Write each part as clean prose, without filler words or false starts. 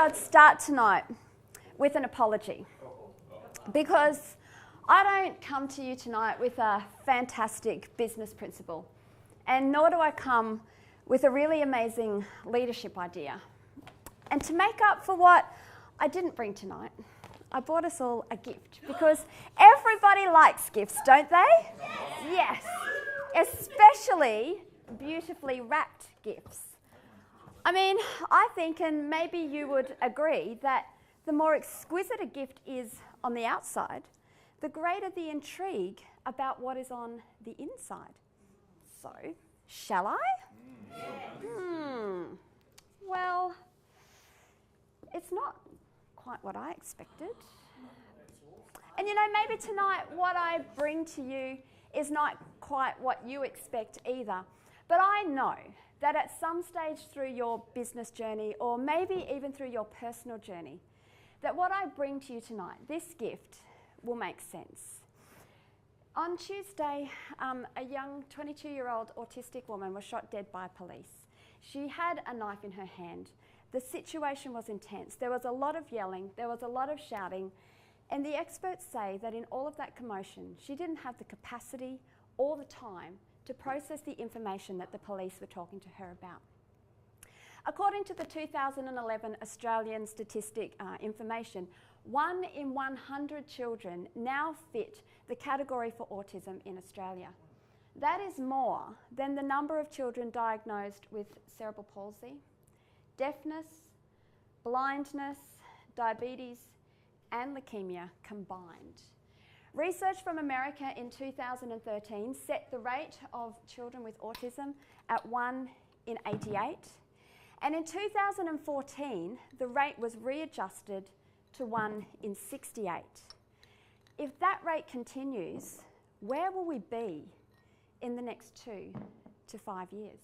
I'd start tonight with an apology, because I don't come to you tonight with a fantastic business principle, and nor do I come with a really amazing leadership idea. And to make up for what I didn't bring tonight, I brought us all a gift, because everybody likes gifts, don't they? Yes, especially beautifully wrapped gifts. I mean, I think, and maybe you would agree, that the more exquisite a gift is on the outside, the greater the intrigue about what is on the inside. So, shall I? Well, it's not quite what I expected. And you know, maybe tonight what I bring to you is not quite what you expect either. But I know that at some stage through your business journey, or maybe even through your personal journey, that what I bring to you tonight, this gift, will make sense. On Tuesday, a young 22-year-old autistic woman was shot dead by police. She had a knife in her hand. The situation was intense. There was a lot of yelling, there was a lot of shouting, and the experts say that in all of that commotion, she didn't have the capacity or the time to process the information that the police were talking to her about. According to the 2011 Australian statistic information, 1 in 100 children now fit the category for autism in Australia. That is more than the number of children diagnosed with cerebral palsy, deafness, blindness, diabetes, and leukemia combined. Research from America in 2013 set the rate of children with autism at 1 in 88. And in 2014, the rate was readjusted to 1 in 68. If that rate continues, where will we be in the next 2 to 5 years?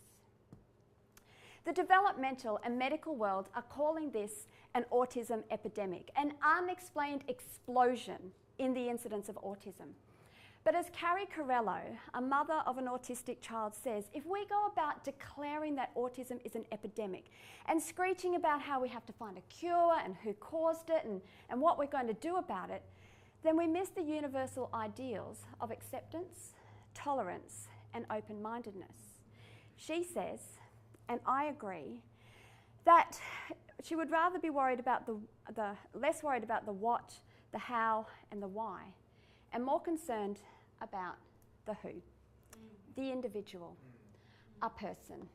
The developmental and medical world are calling this an autism epidemic, an unexplained explosion in the incidence of autism. But as Carrie Corello, a mother of an autistic child, says, if we go about declaring that autism is an epidemic and screeching about how we have to find a cure and who caused it and what we're going to do about it, then we miss the universal ideals of acceptance, tolerance, and open-mindedness. She says, and I agree, that she would rather be worried about less worried about the what, the how, and the why, and more concerned about the who, the individual, a person.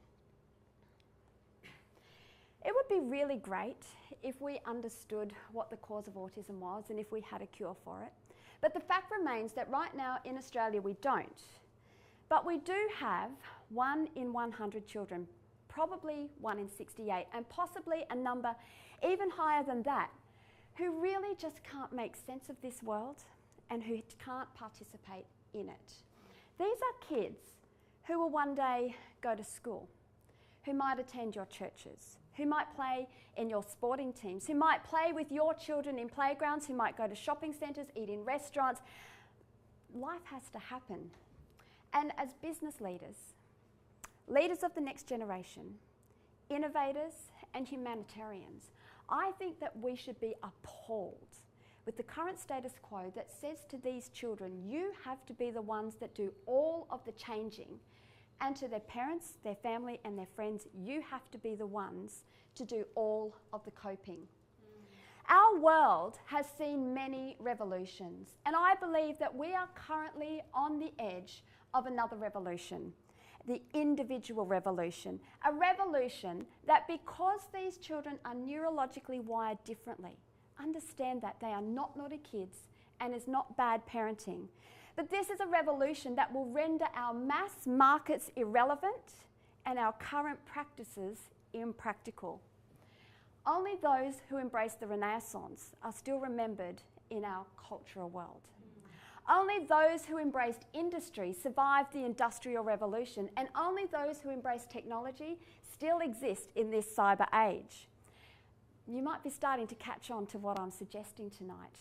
It would be really great if we understood what the cause of autism was and if we had a cure for it. But the fact remains that right now in Australia we don't. But we do have 1 in 100 children, probably 1 in 68, and possibly a number even higher than that, who really just can't make sense of this world and who can't participate in it. These are kids who will one day go to school, who might attend your churches, who might play in your sporting teams, who might play with your children in playgrounds, who might go to shopping centres, eat in restaurants. Life has to happen. And as business leaders, leaders of the next generation, innovators and humanitarians, I think that we should be appalled with the current status quo that says to these children, you have to be the ones that do all of the changing, and to their parents, their family and their friends, you have to be the ones to do all of the coping. Our world has seen many revolutions, and I believe that we are currently on the edge of another revolution. The individual revolution, a revolution that, because these children are neurologically wired differently, understand that they are not naughty kids and is not bad parenting. But this is a revolution that will render our mass markets irrelevant and our current practices impractical. Only those who embraced the Renaissance are still remembered in our cultural world. Only those who embraced industry survived the Industrial Revolution, and only those who embraced technology still exist in this cyber age. You might be starting to catch on to what I'm suggesting tonight.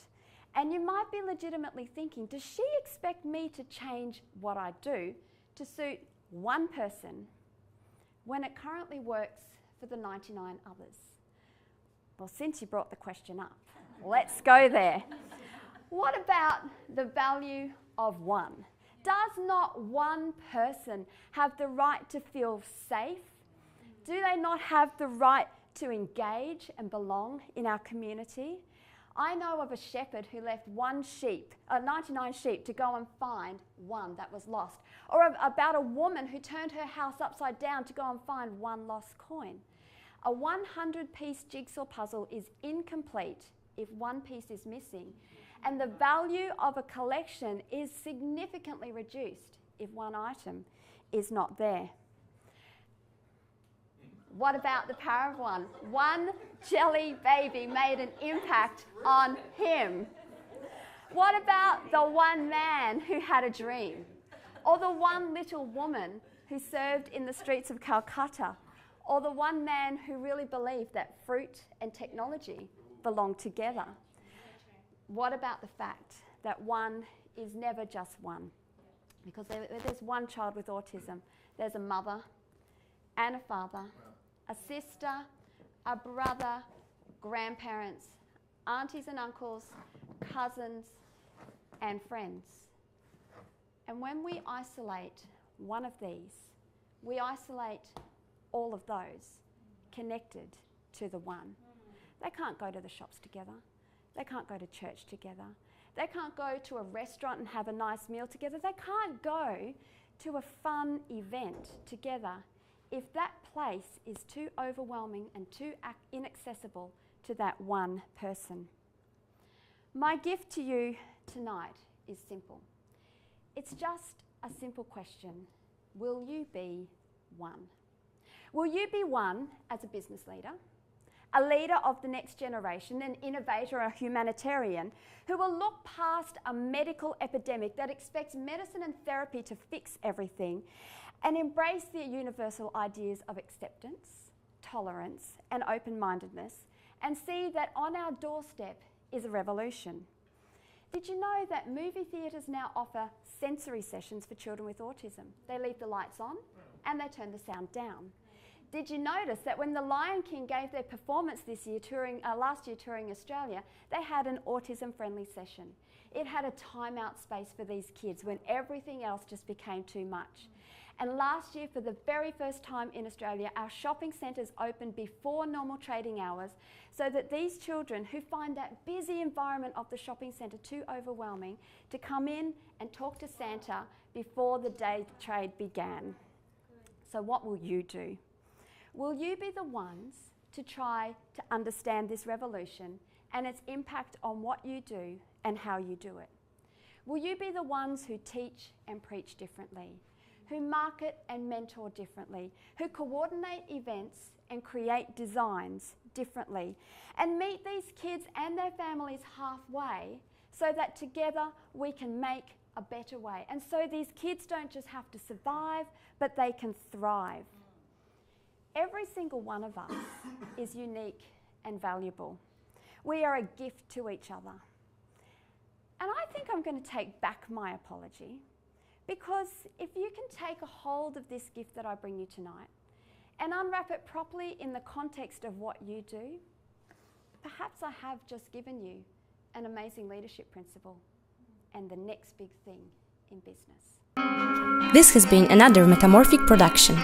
And you might be legitimately thinking, does she expect me to change what I do to suit one person when it currently works for the 99 others? Well, since you brought the question up, let's go there. What about the value of one? Does not one person have the right to feel safe? Do they not have the right to engage and belong in our community? I know of a shepherd who left 99 sheep to go and find one that was lost. Or about a woman who turned her house upside down to go and find one lost coin. A 100-piece jigsaw puzzle is incomplete if one piece is missing. And the value of a collection is significantly reduced if one item is not there. What about the power of one? One jelly baby made an impact on him. What about the one man who had a dream? Or the one little woman who served in the streets of Calcutta? Or the one man who really believed that fruit and technology belong together? What about the fact that one is never just one? Because there's one child with autism. There's a mother and a father, a sister, a brother, grandparents, aunties and uncles, cousins, and friends. And when we isolate one of these, we isolate all of those connected to the one. They can't go to the shops together. They can't go to church together. They can't go to a restaurant and have a nice meal together. They can't go to a fun event together if that place is too overwhelming and too inaccessible to that one person. My gift to you tonight is simple. It's just a simple question. Will you be one? Will you be one as a business leader, a leader of the next generation, an innovator, a humanitarian, who will look past a medical epidemic that expects medicine and therapy to fix everything and embrace the universal ideas of acceptance, tolerance, and open-mindedness, and see that on our doorstep is a revolution? Did you know that movie theatres now offer sensory sessions for children with autism? They leave the lights on and they turn the sound down. Did you notice that when the Lion King gave their performance last year touring Australia, they had an autism-friendly session? It had a time-out space for these kids when everything else just became too much. And last year, for the very first time in Australia, our shopping centres opened before normal trading hours so that these children who find that busy environment of the shopping centre too overwhelming to come in and talk to Santa before the day trade began. So what will you do? Will you be the ones to try to understand this revolution and its impact on what you do and how you do it? Will you be the ones who teach and preach differently, who market and mentor differently, who coordinate events and create designs differently, and meet these kids and their families halfway so that together we can make a better way? And so these kids don't just have to survive, but they can thrive. Every single one of us is unique and valuable. We are a gift to each other. And I think I'm going to take back my apology, because if you can take a hold of this gift that I bring you tonight and unwrap it properly in the context of what you do, perhaps I have just given you an amazing leadership principle and the next big thing in business. This has been another Metamorphic production.